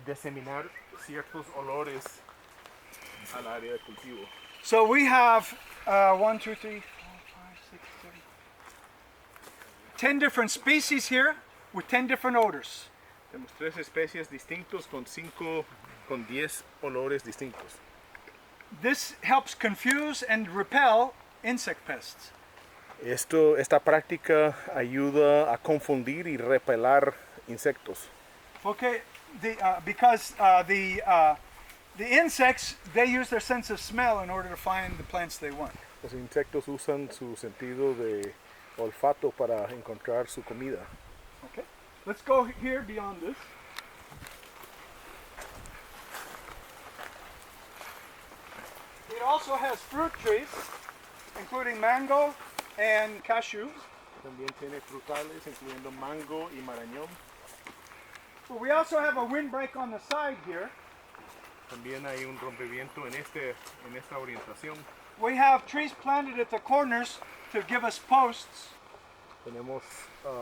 diseminar ciertos olores al área de cultivo. So we have 1, 2, 3, 4, 5, 6, 7, 10 different species here with 10 different odors. Tenemos 3 especies distintos con 10 olores distintos. This helps confuse and repel insect pests. Esta práctica ayuda a confundir y repelar insectos. Okay, because the insects, they use their sense of smell in order to find the plants they want. Los insectos usan su sentido de olfato para encontrar su comida. Okay, let's go here beyond this. It also has fruit trees, including mango and cashew. También tiene frutales, incluyendo mango y marañón. But we also have a windbreak on the side here. También hay un rompeviento en esta orientación. We have trees planted at the corners to give us posts. Tenemos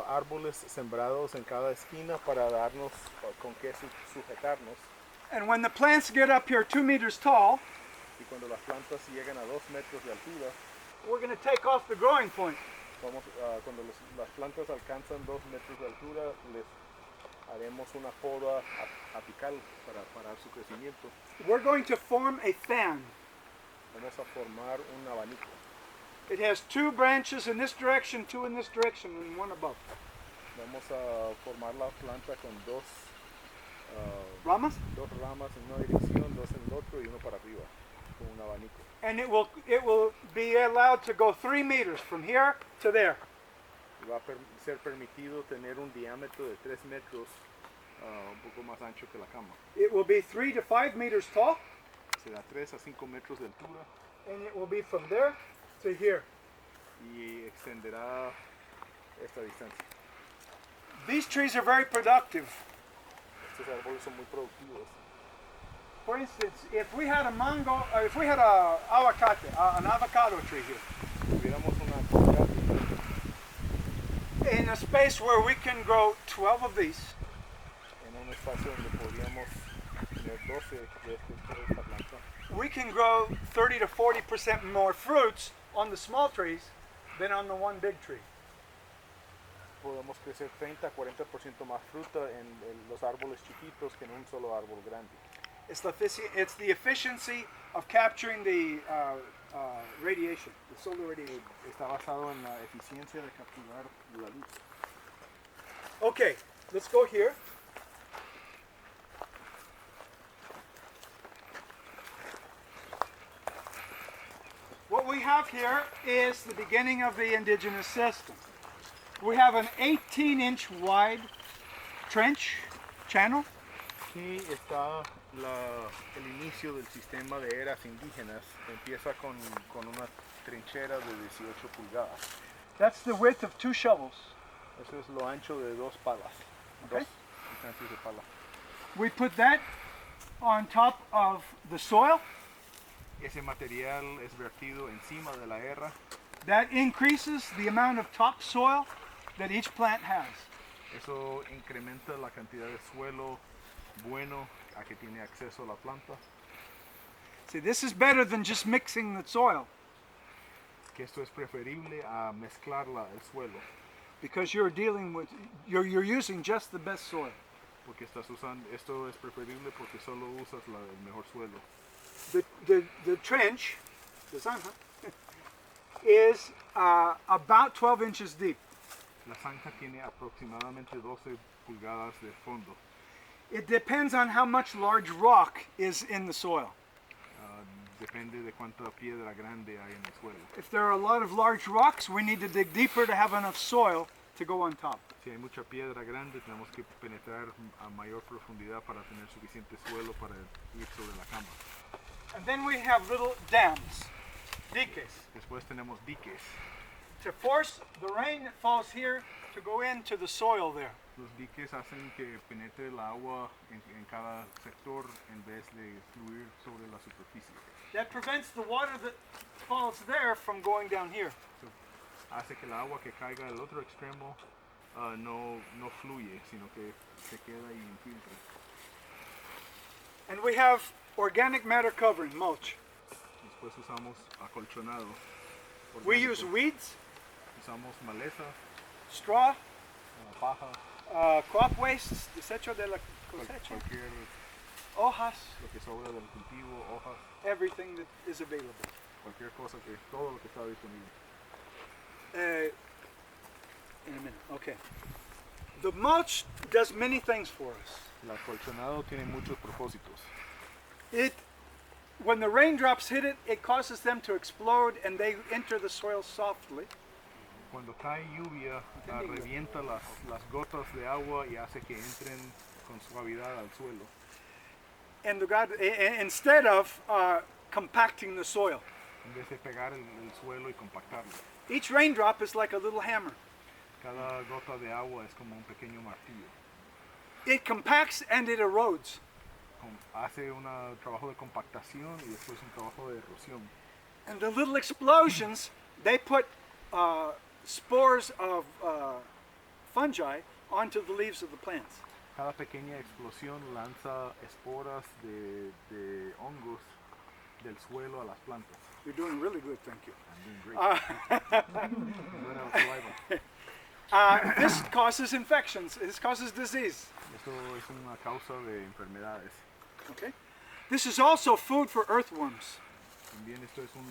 árboles sembrados en cada esquina para darnos con qué sujetarnos. And when the plants get up here 2 meters tall, Y cuando las plantas llegan a 2 metros de altura, we're going to take off the growing point. cuando las plantas alcanzan 2 metros de altura, les haremos una poda apical para parar su crecimiento. We're going to form a fan. Vamos a formar un abanico. It has 2 branches in this direction, 2 in this direction, and 1 above. Vamos a formar la planta con dos Ramas? ramas en una dirección, 2 en el otro y uno para arriba, con un abanico. And it will be allowed to go 3 meters from here to there. Y va a ser permitido tener un diámetro de 3 metros, un poco más ancho que la cama. It will be 3 to 5 meters tall, Será 3 a 5 metros de altura and it will be from there to here. y extenderá esta distancia. These trees are very productive. Estos árboles son muy productivos. For instance, if we had a mango, if we had a aguacate, an avocado tree here, Si tuviéramos una aguacate in a space where we can grow 12 of these, en un espacio donde podríamos tener 12 de esta planta, we can grow 30 to 40% more fruits on the small trees than on the one big tree. podemos crecer 30 a 40% más fruta en los árboles chiquitos que en un solo árbol grande. It's the efficiency of capturing the radiation, the solar radiation. Está basado en la eficiencia de capturar la luz. Okay, let's go here. What we have here is the beginning of the indigenous system. We have an 18-inch wide trench channel. Aquí está el inicio del sistema de eras indígenas. Empieza con una trinchera de 18 pulgadas. That's the width of 2 shovels. Eso es lo ancho de 2 palas. Okay. 2 distancias de pala. We put that on top of the soil. Ese material es vertido encima de la erra. That increases the amount of topsoil that each plant has. Eso incrementa la cantidad de suelo bueno a que tiene acceso la planta. See, this is better than just mixing the soil Que esto es preferible a mezclar el suelo. because you're using just the best soil. Porque esto es preferible porque solo usas el mejor suelo. The trench, the zanja, is about 12 inches deep. La zanja tiene aproximadamente 12 pulgadas de fondo. It depends on how much large rock is in the soil. Depende de cuánta piedra grande hay en el suelo. If there are a lot of large rocks, we need to dig deeper to have enough soil to go on top. Si hay mucha piedra grande, tenemos que penetrar a mayor profundidad para tener suficiente suelo para ir sobre la cama. And then we have little dams, diques, Después tenemos diques. to force the rain that falls here to go into the soil there. Los diques hacen que penetre el agua en cada sector en vez de fluir sobre la superficie. That prevents the water that falls there from going down here. Hace que el agua que caiga del otro extremo no fluye, sino que se queda y infiltra. we have organic matter covering, mulch. Después usamos acolchonado. We orgánico. use weeds, Usamos maleza, straw, paja, crop wastes, desecho de la cosecha, cualquier hojas, lo que sobra del cultivo, hojas, everything that is available. cualquier cosa todo lo que está disponible. In a minute, okay. The mulch does many things for us. El acolchonado tiene muchos propósitos. When the raindrops hit it, it causes them to explode and they enter the soil softly. Cuando cae lluvia, revienta las gotas de agua y hace que entren con suavidad al suelo. And instead of compacting the soil. En vez de pegar el suelo y compactarlo. Each raindrop is like a little hammer. Cada gota de agua es como un pequeño martillo. It compacts and it erodes. Hace un trabajo de compactación y después un trabajo de erosión. And the little explosions, they put spores of fungi onto the leaves of the plants. Cada pequeña explosión lanza esporas de hongos del suelo a las plantas. You're doing really good, thank you. I'm doing great. This causes infections. This causes disease. Esto es una causa de enfermedades. Okay. This is also food for earthworms. También esto es un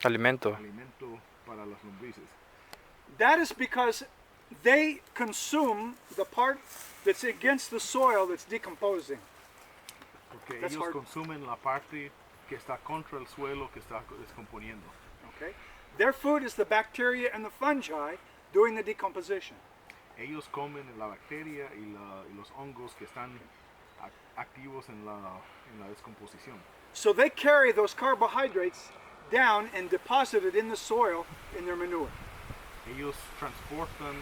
Alimento. alimento para las lombrices. That is because they consume the part that's against the soil that's decomposing. Porque That's ellos hard. consumen la parte que está contra el suelo que está descomponiendo. Okay. Their food is the bacteria and the fungi doing the decomposition. Ellos comen la bacteria y los hongos que están activos en la descomposición. So they carry those carbohydrates down and deposit it in the soil in their manure. Ellos transportan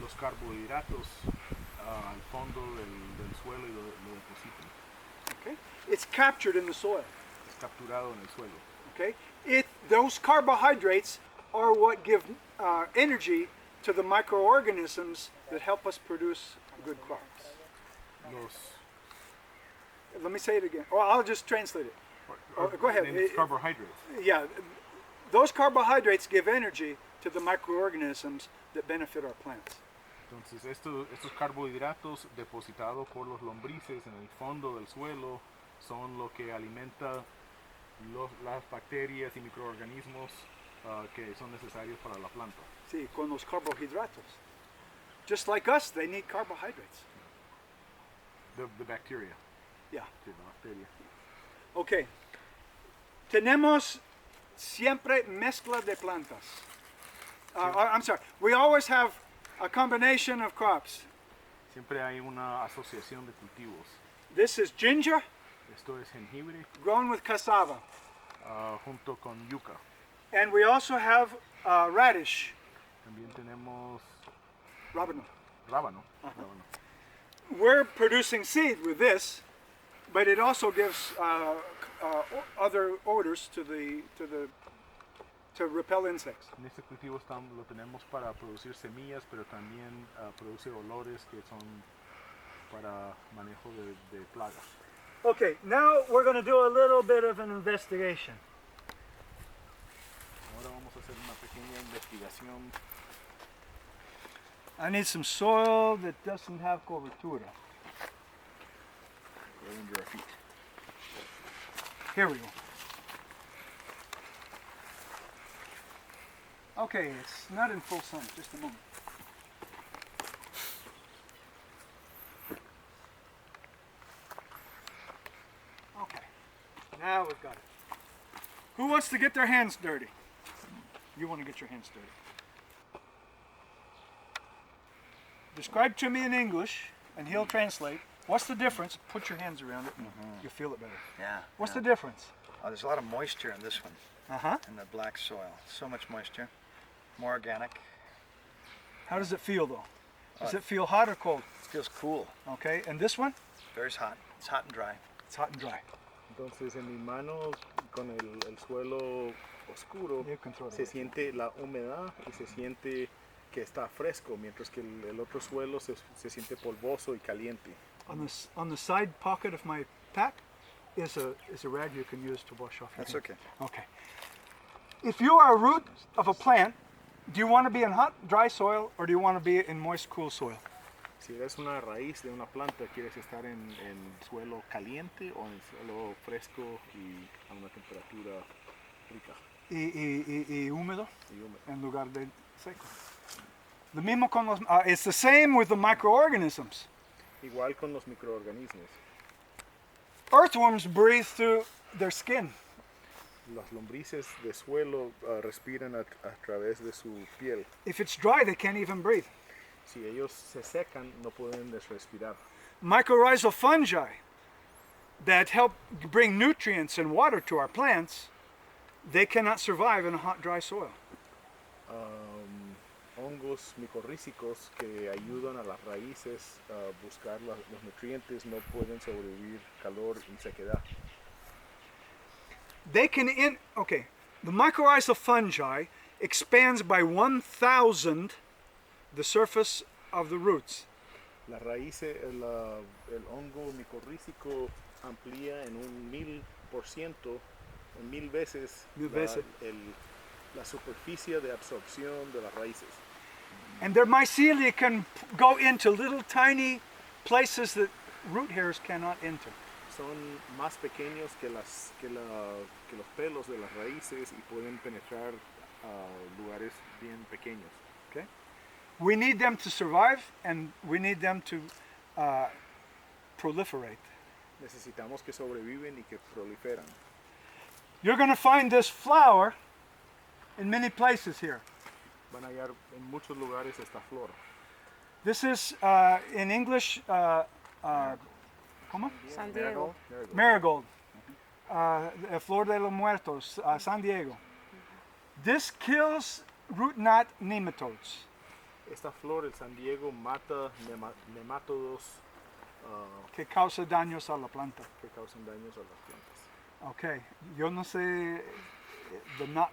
los carbohidratos al fondo del suelo y lo depositan. Okay. It's captured in the soil. Es capturado en el suelo. Okay. Those carbohydrates are what give energy to the microorganisms that help us produce good crops. Let me say it again. Or I'll just translate it. Go ahead. It's carbohydrates. Yeah, those carbohydrates give energy to the microorganisms that benefit our plants. Entonces estos carbohidratos depositados por los lombrices en el fondo del suelo son lo que alimenta las bacterias y microorganismos que son necesarios para la planta. Sí, con los carbohidratos. Just like us, they need carbohydrates. The bacteria. Yeah. Sí, la bacteria. Okay. Tenemos siempre mezcla de plantas. I'm sorry. We always have a combination of crops. Siempre hay una asociación de cultivos. This is ginger Esto es jengibre grown with cassava. junto con yuca. And we also have radish. También tenemos Rábano. rábano. We're producing seed with this, but it also gives other odors to repel insects. En este cultivo lo tenemos para producir semillas, pero también produce olores que son para manejo de plagas. Okay, now we're going to do a little bit of an investigation. Ahora vamos a hacer una pequeña investigación. I need some soil that doesn't have cobertura. Right under our feet. Here we go. Okay, it's not in full sun, just a moment. Okay, now we've got it. Who wants to get their hands dirty? You want to get your hands dirty. Describe to me in English, and he'll translate. What's the difference? Put your hands around it, and you'll feel it better. Yeah. What's yeah. the difference? Oh, there's a lot of moisture in this one, Uh-huh. in the black soil. So much moisture. More organic. How does it feel, though? Does it feel hot or cold? It feels cool. Okay, and this one? Very hot. It's hot and dry. It's hot and dry. Entonces en mis manos con el suelo oscuro You can throw it se away. siente la humedad y se siente que está fresco, mientras que el otro suelo se siente polvoso y caliente. On the side pocket of my pack is a rag you can use to wash off your That's hands. okay. Okay. If you are a root of a plant, do you want to be in hot, dry soil, or do you want to be in moist, cool soil? Si eres una raíz de una planta, ¿quieres estar en suelo caliente o en suelo fresco y a una temperatura rica Y húmedo y húmeda? en lugar de seco. Lo mismo con los, it's the same with the microorganisms. Igual con los microorganismos. Earthworms breathe through their skin. Las lombrices de suelo respiran a través de su piel. If it's dry, they can't even breathe. Si ellos se secan, no pueden respirar. Mycorrhizal fungi that help bring nutrients and water to our plants, they cannot survive in a hot, dry soil. Hongos micorrízicos que ayudan a las raíces a buscar los nutrientes no pueden sobrevivir calor y sequedad. They can the mycorrhizal fungi expands by 1,000 the surface of the roots. La raíz, el hongo micorrícico amplía en 1000%, en 1000 veces, la superficie de absorción de las raíces. And their mycelia can go into little tiny places that root hairs cannot enter. Son más pequeños que los pelos de las raíces y pueden penetrar a lugares bien pequeños. Okay? We need them to survive, and we need them to proliferate. Necesitamos que sobreviven y que proliferan. You're going to find this flower in many places here. Van a hallar en muchos lugares esta flor. This is in English, ¿cómo? San Diego. Marigold. Flor de los Muertos, San Diego. This kills root knot nematodes. Esta flor, el San Diego, mata nemátodos Que causa daños a la planta. que causan daños a las plantas. Okay, yo no sé the knot.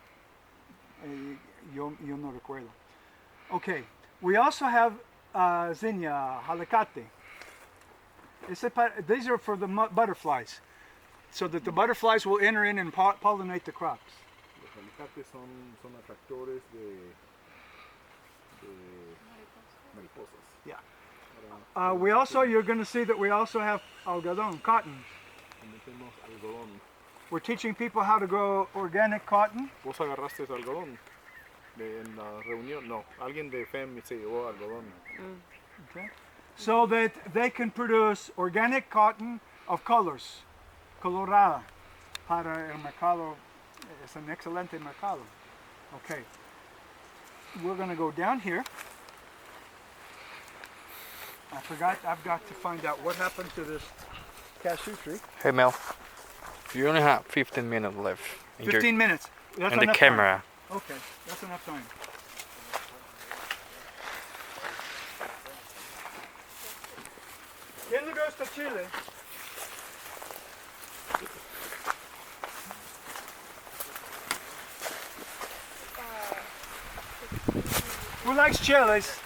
Yo no recuerdo. Okay, we also have zinnia, halakate. These are for the butterflies, so that the butterflies will enter in and pollinate the crops. Los alicates son atractores de mariposas. Yeah. We also, you're going to see that we also have algodón, cotton. También tenemos algodón. We're teaching people how to grow organic cotton. ¿Vos agarraste algodón en la reunión? No, alguien de FEM se llevó algodón. Okay. So that they can produce organic cotton of colors, colorada, para el mercado. Es un excelente mercado. Okay. We're going to go down here. I've got to find out what happened to this cashew tree. Hey Mel, you only have 15 minutes left in, 15 minutes. That's in the enough camera. Time. Okay, that's enough time. ¿Quién le gusta Chile? Who likes chilies?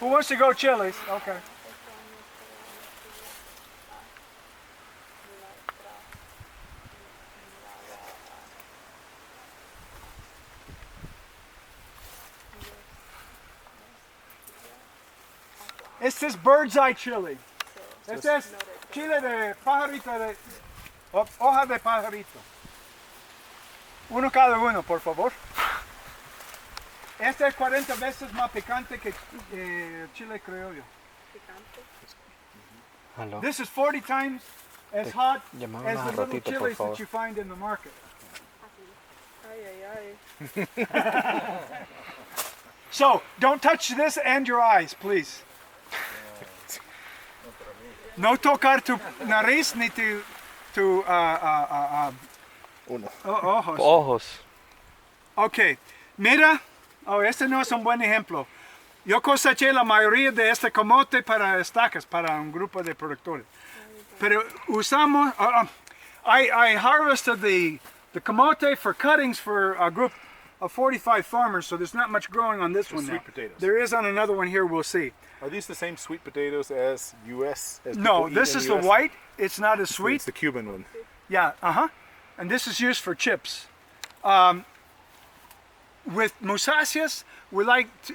Who wants to go chilies? Okay. Este es bird's eye chili. Este es chile de pajarito, de hoja de pajarito. Uno cada uno, por favor. Este es 40 veces más picante que chile criollo. Hello. This is 40 times as hot llamaron as a the little ratito, por chilies favor. that you find in the market. Ay, ay, ay. So, don't touch this and your eyes, please. No tocar tu nariz ni tu ojos. Ojos. Ok, mira, este no es un buen ejemplo. Yo coseché la mayoría de este camote para estacas, para un grupo de productores. Pero usamos, I harvested the camote for cuttings for a group of 45 farmers, so there's not much growing on this The one sweet now. potatoes. There is on another one here, we'll see. Are these the same sweet potatoes as U.S.? As No, people eat this in is the US? white. It's not as sweet. It's the Cuban one. Yeah, and this is used for chips. With musacias, we like to,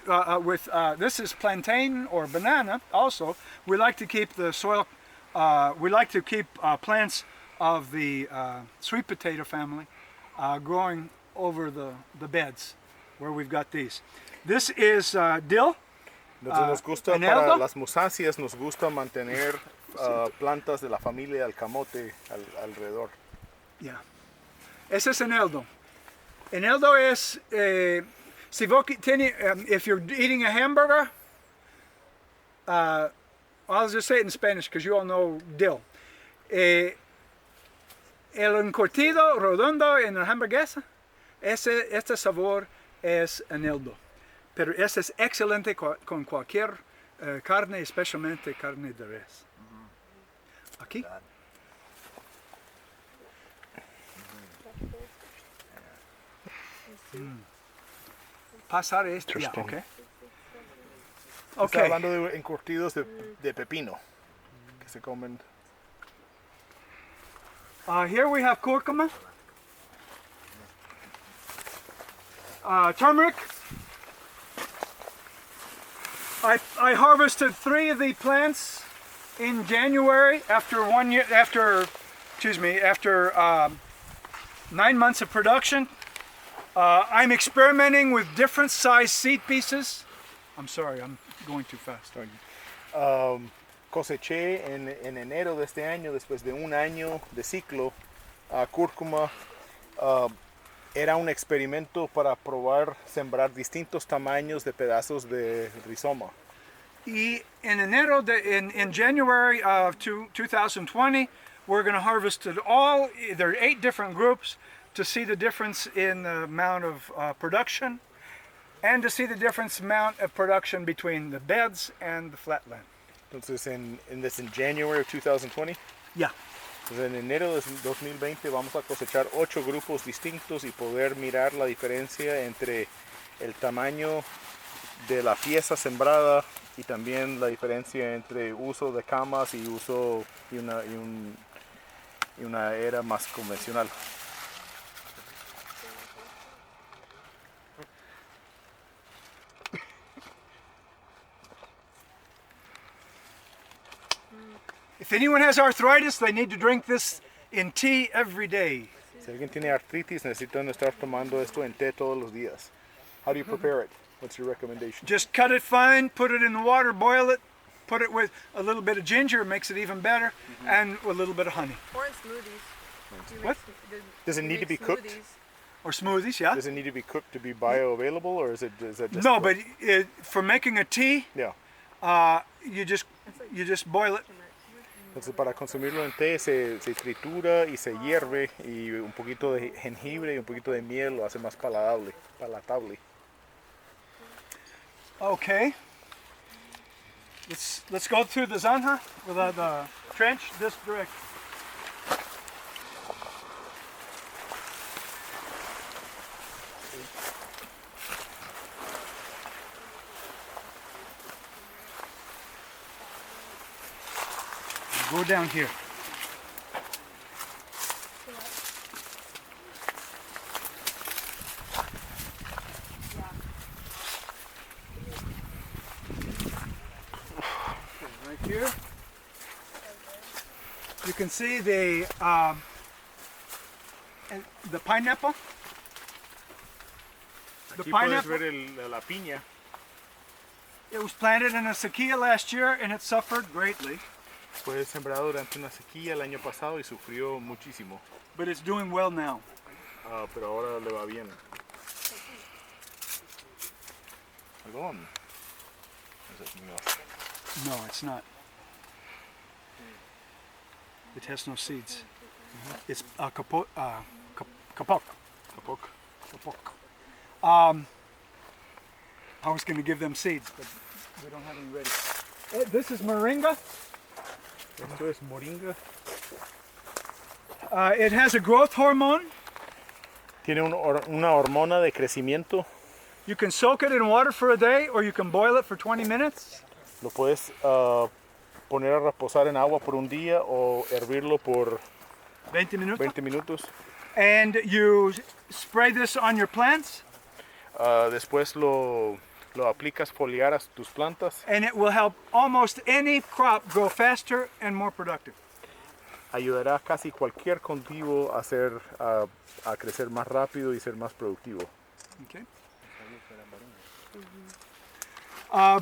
this is plantain or banana also. We like to keep the soil, we like to keep plants of the sweet potato family growing over the beds where we've got these. This is dill. Entonces nos gusta eneldo. para las musáceas, nos gusta mantener plantas de la familia del camote alrededor. Yeah. Ese es eneldo. Eneldo es, si vos tiene, if you're eating a hamburger, I'll just say it in Spanish because you all know dill. El encurtido redondo en la hamburguesa, este sabor es eneldo. Pero ese es excelente con cualquier carne, especialmente carne de res. Aquí. Pasar esto. Yeah, okay. Está Okay. hablando de encurtidos de pepino que se comen. Here we have curcuma, turmeric. I harvested 3 of the plants in January after 9 months of production. I'm experimenting with different size seed pieces. I'm sorry, I'm going too fast. Coseché en enero de este año, después de un año de ciclo, cúrcuma. Era un experimento para probar sembrar distintos tamaños de pedazos de rizoma. Y en enero, in January of 2020, we're going to harvest it all. There are 8 different groups to see the difference in the amount of production and to see the difference amount of production between the beds and the flatland. Entonces en January of 2020. Yeah. Entonces en enero de 2020 vamos a cosechar 8 grupos distintos y poder mirar la diferencia entre el tamaño de la pieza sembrada y también la diferencia entre uso de camas y uso y una era más convencional. If anyone has arthritis, they need to drink this in tea every day. Si alguien tiene artritis, necesitan estar tomando esto en té todos los días. How do you prepare it? What's your recommendation? Just cut it fine, put it in the water, boil it, put it with a little bit of ginger, makes it even better, and a little bit of honey. Or in smoothies. Do you What? do Does it you need to make be cooked? smoothies? Or smoothies, yeah? Does it need to be cooked to be bioavailable, or is that just No, but for making a tea, yeah? you just boil it. Entonces para consumirlo en té se tritura y se hierve y un poquito de jengibre y un poquito de miel lo hace más palatable. Okay. Let's go through the zanja without the trench this direct. Go down here. Right here. You can see the pineapple. The Aquí puedes pineapple. ver la piña. It was planted in a sequía last year and it suffered greatly, Fue sembrado durante una sequía el año pasado y sufrió muchísimo, but it's doing well now. pero ahora le va bien. Algodón. No, it's not. It has no seeds. It's kapok. Kapok. I was going to give them seeds, but we don't have any ready. This is moringa. Esto es moringa. It has a growth hormone. Tiene una hormona de crecimiento. You can soak it in water for a day or you can boil it for 20 minutes. Lo puedes poner a reposar en agua por un día o hervirlo por 20 minutos. 20 minutos. And you spray this on your plants Después lo aplicas foliar a tus plantas. and it will help almost any crop grow faster and more productive. Ayudará a casi cualquier cultivo a crecer más rápido y ser más productivo. Okay.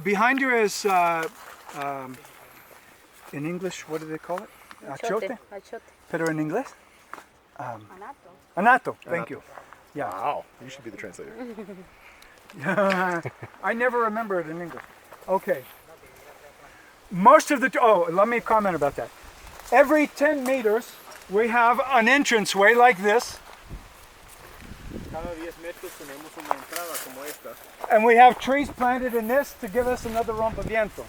Behind you is, in English, what do they call it? Achote? Achote. Pero en inglés? Anato. Anato, thank you. Yeah. Wow, you should be the translator. I never remember it in English. Okay. Most of the, let me comment about that. Every 10 meters, we have an entranceway like this, Cada 10 metros tenemos una entrada como esta. and we have trees planted in this to give us another rompeviento,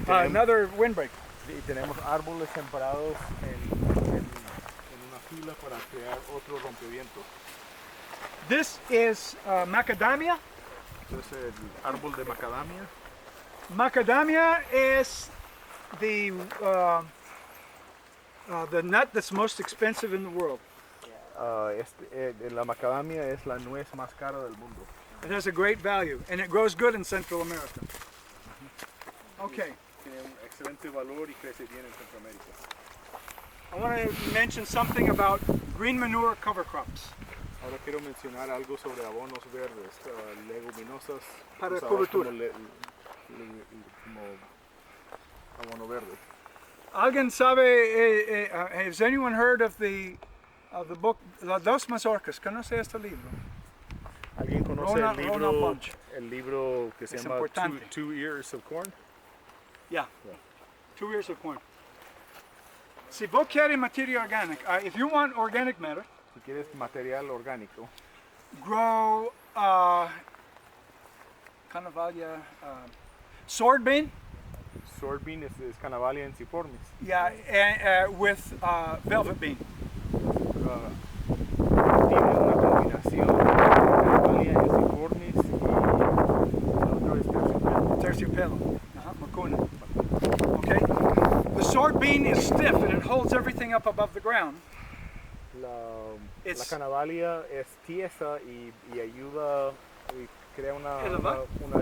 another windbreak. Y tenemos árboles sembrados en una fila para crear otro rompevientos. This is macadamia. Entonces el árbol de macadamia. Macadamia is the nut that's most expensive in the world. La macadamia es la nuez más cara del mundo. It has a great value, and it grows good in Central America. Okay, Tiene un excelente valor y crece bien en Centroamérica. I want to mention something about green manure cover crops. Ahora quiero mencionar algo sobre abonos verdes, leguminosas Para usadas cobertura. como abono verde. ¿Alguien sabe, has anyone heard of the book, Las Dos Mazorcas? ¿Conoce este libro? ¿Alguien conoce Rona Punch. el libro que se Es llama importante. Two Ears of Corn? Yeah. 2 ears of corn. Si vos quieres materia organic, if you want organic matter, Si quieres material orgánico, grow Canavalia, sword bean, soybean es Canavalia ensiformis. yeah, with velvet bean. Tiene una combinación de Canavalia ensiformis y el otro es terciopelo. Terciopelo, macuna. Okay? The sword bean is stiff and it holds everything up above the ground. La It's- Canavalia es tiesa y ayuda y crea una Eleva. estructura.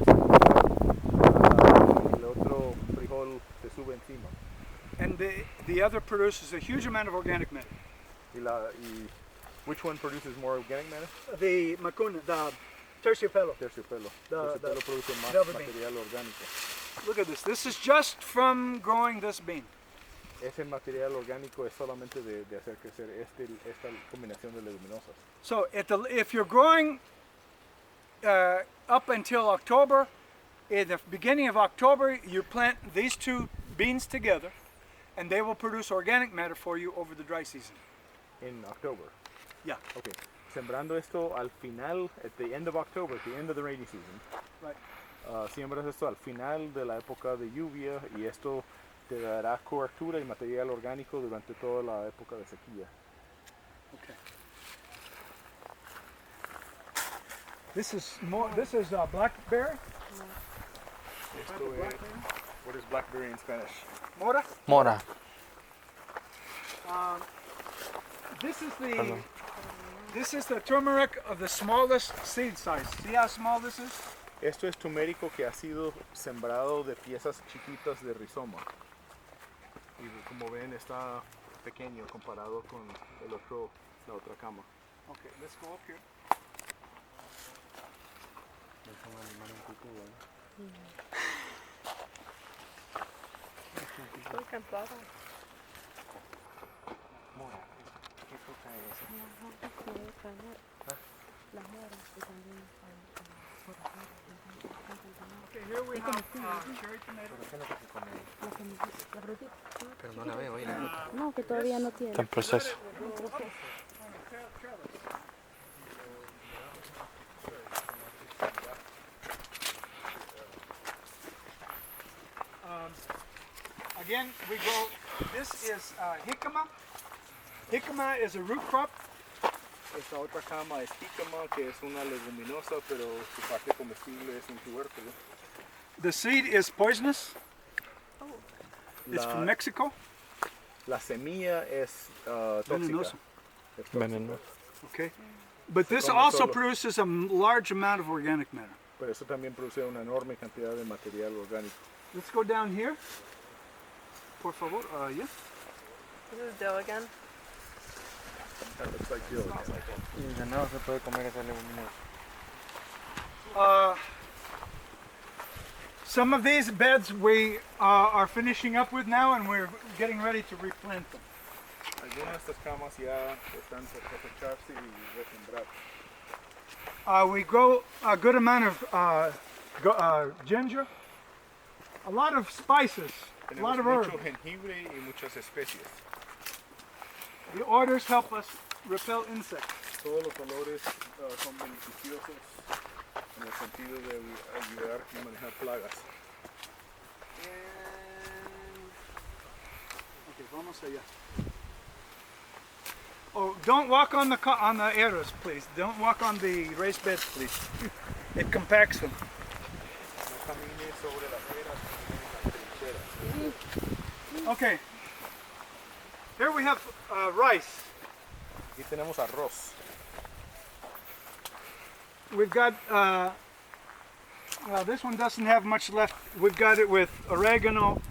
El otro frijol se sube encima. And the other produces a huge amount of organic matter. Y which one produces more organic matter? The macuna, the terciopelo. Terciopelo. The Terciopelo produce más velvet bean. material orgánico. Look at this. This is just from growing this bean. Ese material orgánico es solamente de hacer crecer esta combinación de leguminosas. So if you're growing up until October, in the beginning of October, you plant these two beans together, and they will produce organic matter for you over the dry season. En October. Yeah. Okay. Sembrando esto al final, at the end of October, at the end of the rainy season. Right. Siembras esto al final de la época de lluvia y esto te dará cobertura y material orgánico durante toda la época de sequía. Okay. This is more. This is blackberry. Esto es, what is blackberry in Spanish? Mora. Mora. This is the. This is the turmeric of the smallest seed size. See how small this is? Esto es turmérico que ha sido sembrado de piezas chiquitas de rizoma. Y como ven está pequeño comparado con la otra cama. Okay, let's go up here. Okay, here we have cherry tomato. Pero no la veo ahí. No, que todavía no tiene. Está en proceso. Again, we go. This is jicama. Jicama is a root crop. Esta otra cama es jícama, que es una leguminosa, pero su parte comestible es un tubérculo. The seed is poisonous. It's from La, Mexico. la semilla es tóxica. Venenoso. Es tóxica. Veneno. Okay. But this come also solo. produces a large amount of organic matter. Pero eso también produce una enorme cantidad de material orgánico. Let's go down here. Por favor. Yeah. This is dough again. That looks like dill. Y el ganado se puede comer esa leguminosa. Some of these beds we are finishing up with now, and we're getting ready to replant them. Algunas de estas camas ya están por cosecharse y resembrar. We grow a good amount of ginger, a lot of spices, a lot Tenemos of herbs. mucho jengibre y muchas especies. The odors help us repel insects. Todos los olores son beneficiosos en el sentido de ayudar a manejar plagas. Okay, vamos allá. Oh, don't walk on the arrows, please. Don't walk on the raised beds, please. It compacts them. No camine sobre las eras, camine en las trincheras. Okay. Here we have rice. Aquí tenemos arroz. We've got, this one doesn't have much left. We've got it with oregano,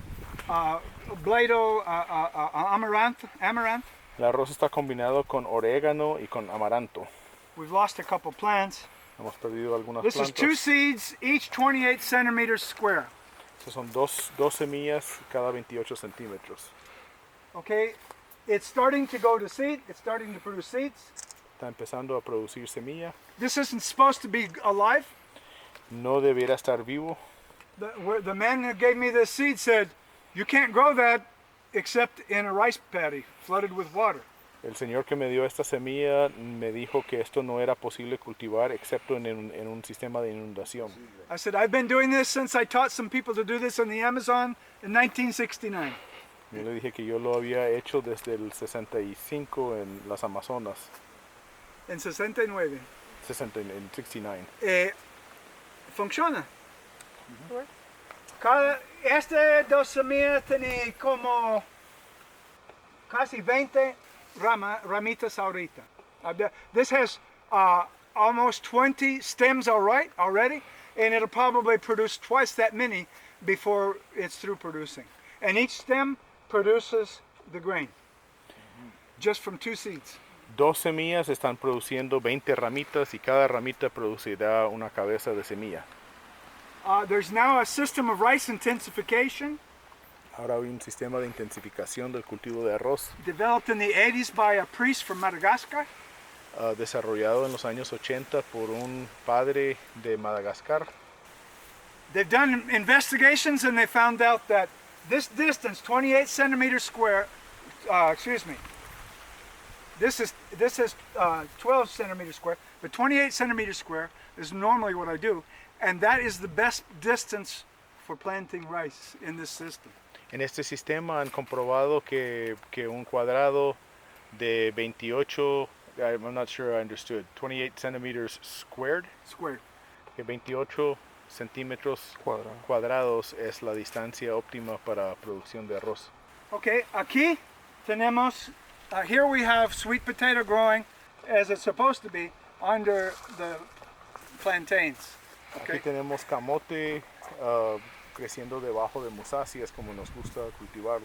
blado, amaranth. El arroz está combinado con orégano y con amaranto. We've lost a couple plants. Hemos perdido algunas This is 2 plantas. seeds, each 28 centimeters square. Estas son dos semillas cada 28 centímetros. Okay, it's starting to go to seed. It's starting to produce seeds. Está empezando a producir semilla. This isn't supposed to be alive. No debiera estar vivo. The man who gave me this seed said, you can't grow that except in a rice paddy flooded with water. El señor que me dio esta semilla me dijo que esto no era posible cultivar excepto en un sistema de inundación. I said, I've been doing this since I taught some people to do this in the Amazon in 1969. Yo le dije que yo lo había hecho desde el 65 en las Amazonas. En 69. En 69. Funciona. Este dos semillas tiene como casi 20 ramitas ahorita. This has almost 20 stems already, and it'll probably produce twice that many before it's through producing. And each stem produces the grain, just from 2 seeds. 2 semillas están produciendo 20 ramitas y cada ramita producirá una cabeza de semilla. There's now a system of rice intensification Ahora hay un sistema de intensificación del cultivo de arroz developed in the 80s by a priest from Madagascar. desarrollado en los años 80 por un padre de Madagascar. They've done investigations and they found out that this distance, 28 centimeters square, this is 12 centimeters square, but 28 centimeters square is normally what I do, and that is the best distance for planting rice in this system. En este sistema han comprobado que un cuadrado de 28, I'm not sure I understood, 28 centimeters squared, Squared. que 28 centímetros cuadrados es la distancia óptima para producción de arroz. Okay, aquí tenemos, here we have sweet potato growing as it's supposed to be under the plantains. Aquí tenemos camote creciendo debajo de musáceas como nos gusta cultivarlo.